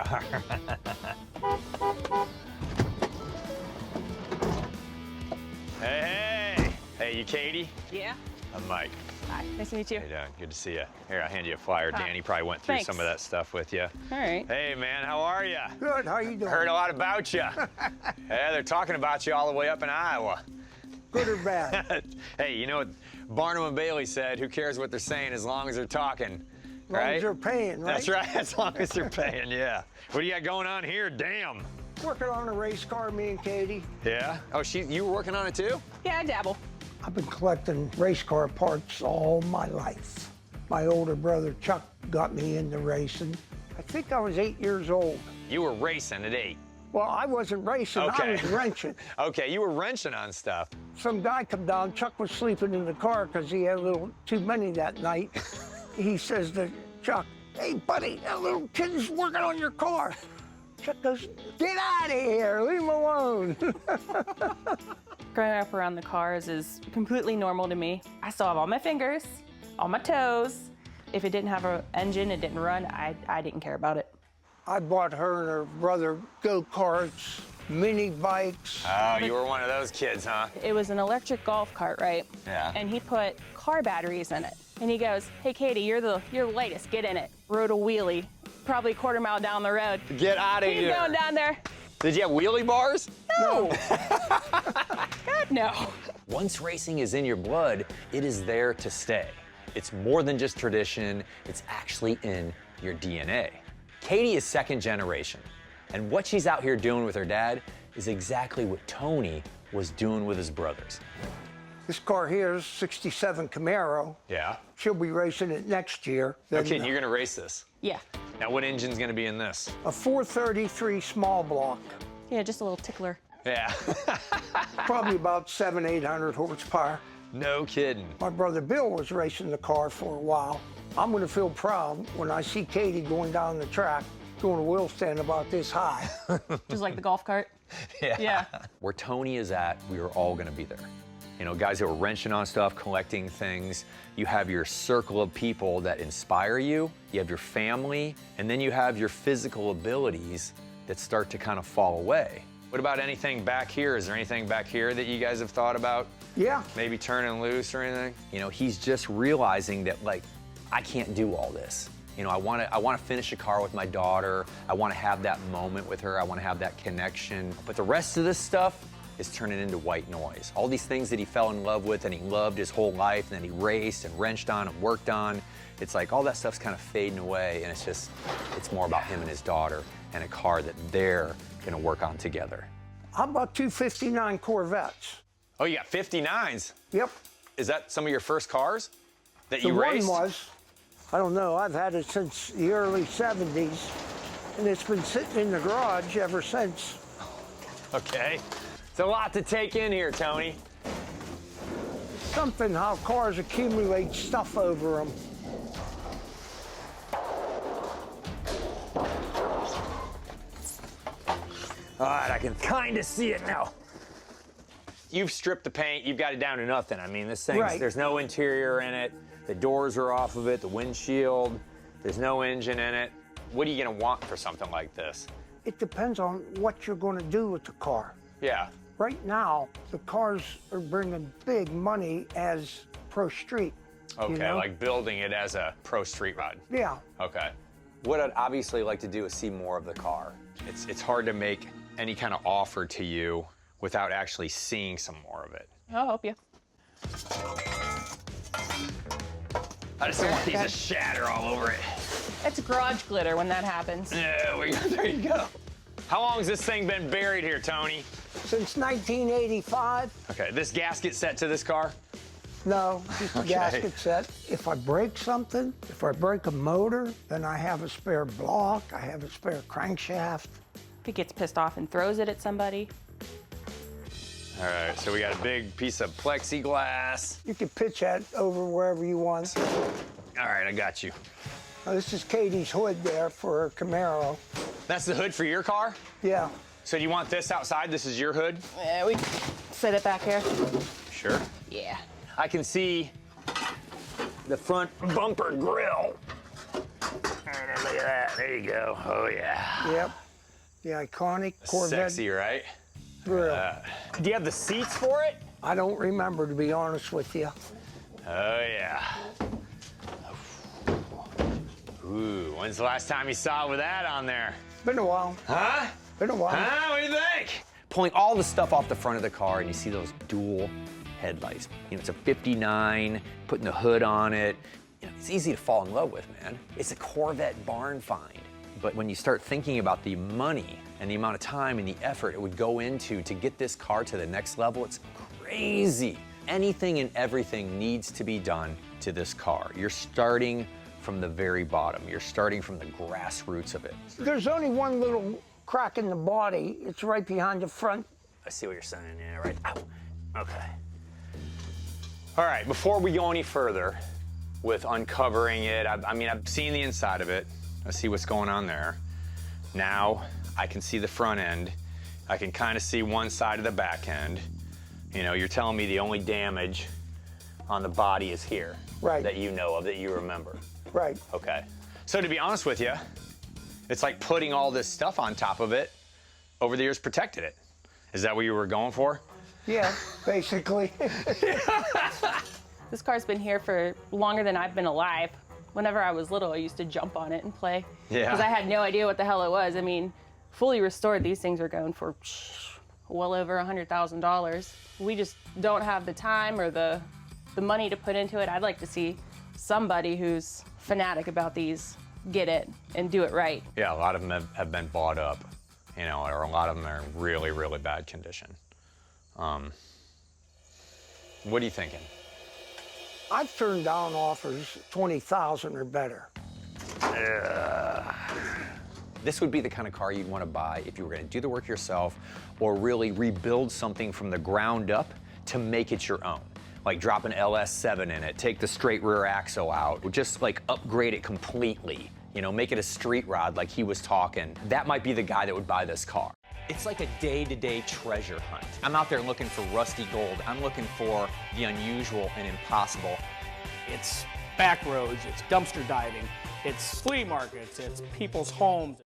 car. Hey, you Katie? Yeah. I'm Mike. Hi, nice to meet you. Hey, Doug, good to see you. Here, I'll hand you a flyer. Danny probably went through Thanks. some of that stuff with you. All right. Hey, man, how are you? Good, how you doing? Heard a lot about you. Yeah, they're talking about you all the way up in Iowa. Good or bad? Hey, you know what Barnum and Bailey said? Who cares what they're saying as long as they're talking, As long right? as they're paying, right? That's right, as long as they're paying, yeah. What do you got going on here? Damn. Working on a race car, me and Katie. Yeah? Oh, you were working on it too? Yeah, I dabble. I've been collecting race car parts all my life. My older brother Chuck got me into racing. I think I was 8 years old. You were racing at 8. Well, I wasn't racing, Okay. I was wrenching. Okay, you were wrenching on stuff. Some guy come down, Chuck was sleeping in the car because he had a little too many that night. He says to Chuck, "Hey, buddy, that little kid is working on your car." Chuck goes, "Get out of here, leave him alone." Growing up around the cars is completely normal to me. I still have all my fingers, all my toes. If it didn't have an engine, it didn't run, I didn't care about it. I bought her and her brother go-karts, mini bikes. Oh, you were one of those kids, huh? It was an electric golf cart, right? Yeah. And he put car batteries in it. And he goes, "Hey, Katie, you're the latest, get in it." Rode a wheelie, probably a quarter mile down the road. Get out of He's here. going down there. Did you have wheelie bars? No. God, no. Once racing is in your blood, it is there to stay. It's more than just tradition, it's actually in your DNA. Katie is second generation, and what she's out here doing with her dad is exactly what Tony was doing with his brothers. This car here is '67 Camaro. Yeah? She'll be racing it next year. Okay, you're gonna race this. Yeah. Now, what engine's gonna be in this? A 433 small block, Yeah, just a little tickler. Yeah. probably about 800 horsepower. No kidding. My brother Bill was racing the car for a while. I'm gonna feel proud when I see Katie going down the track, doing a wheel stand about this high. Just like the golf cart. Yeah. Where Tony is at, we are all gonna be there. You know, guys that were wrenching on stuff, collecting things. You have your circle of people that inspire you. You have your family, and then you have your physical abilities that start to kind of fall away. What about anything back here? Is there anything back here that you guys have thought about? Yeah, Maybe turning loose or anything? You know, he's just realizing that, like, I can't do all this. You know, I wanna finish a car with my daughter. I wanna have that moment with her. I wanna have that connection. But the rest of this stuff is turning into white noise. All these things that he fell in love with and he loved his whole life and then he raced and wrenched on and worked on, it's like all that stuff's kind of fading away, and it's more about him and his daughter and a car that they're gonna work on together. how about 259 Corvettes? Oh, you got 59s? Yep, Is that some of your first cars that the you one raced? was. I don't know, I've had it since the early 70s, and it's been sitting in the garage ever since. Okay. It's a lot to take in here, Tony. Something how cars accumulate stuff over them. All right, I can kind of see it now. You've stripped the paint, you've got it down to nothing. I mean, this thing, Right. there's no interior in it. The doors are off of it, the windshield, there's no engine in it. What are you gonna want for something like this? It depends on what you're going to do with the car. Yeah. Right now, the cars are bringing big money as pro street. Okay, you know? like building it as a pro street rod. Yeah, Okay. What I'd obviously like to do is see more of the car. It's hard to make any kind of offer to you without actually seeing some more of it. I'll help you. I just don't want these to shatter all over it. It's garage glitter when that happens. Yeah, there you go. How long has this thing been buried here, Tony? since 1985. Okay, this gasket set to this car? No, just a Okay. gasket set. If I break something, if I break a motor, then I have a spare block, I have a spare crankshaft. If he gets pissed off and throws it at somebody. All right, so we got a big piece of plexiglass. You can pitch that over wherever you want. All right, I got you. Now, this is Katie's hood there for her Camaro. That's the hood for your car? Yeah, So do you want this outside? This is your hood? Yeah, we set it back here. Sure. Yeah. I can see the front bumper grill. There look at that. There you go. Oh, yeah. Yep. The iconic Corvette Sexy, right? grill. Do you have the seats for it? I don't remember, to be honest with you. Oh, yeah. Ooh, when's the last time you saw it with that on there? Been a while. Huh? Been a while. Huh? What do you think? Pulling all the stuff off the front of the car, and you see those dual headlights. You know, it's a 59, putting the hood on it. You know, it's easy to fall in love with, man. It's a Corvette barn find. But when you start thinking about the money and the amount of time and the effort it would go into to get this car to the next level, it's crazy. Anything and everything needs to be done to this car. You're starting from the very bottom. You're starting from the grassroots of it. There's only one little crack in the body. It's right behind the front. I see what you're saying, yeah, right. Ow. Okay. All right, before we go any further with uncovering it, I mean, I've seen the inside of it. I see what's going on there. Now I can see the front end. I can kind of see one side of the back end. You know, you're telling me the only damage on the body is here. Right. That you know of, that you remember. Right. Okay. So to be honest with you, it's like putting all this stuff on top of it over the years protected it. Is that what you were going for? Yeah, basically. This car's been here for longer than I've been alive. Whenever I was little, I used to jump on it and play. Yeah. Because I had no idea what the hell it was. I mean, fully restored, these things are going for well over $100,000. We just don't have the time or the money to put into it. I'd like to see somebody who's fanatic about these get it and do it right. Yeah, a lot of them have been bought up, you know, or a lot of them are in really, really bad condition. What are you thinking? I've turned down offers 20,000 or better. This would be the kind of car you'd want to buy if you were going to do the work yourself or really rebuild something from the ground up to make it your own. Like drop an LS7 in it, take the straight rear axle out, or just like upgrade it completely. You know, make it a street rod like he was talking. That might be the guy that would buy this car. It's like a day-to-day treasure hunt. I'm out there looking for rusty gold. I'm looking for the unusual and impossible. It's back roads, it's dumpster diving, it's flea markets, it's people's homes.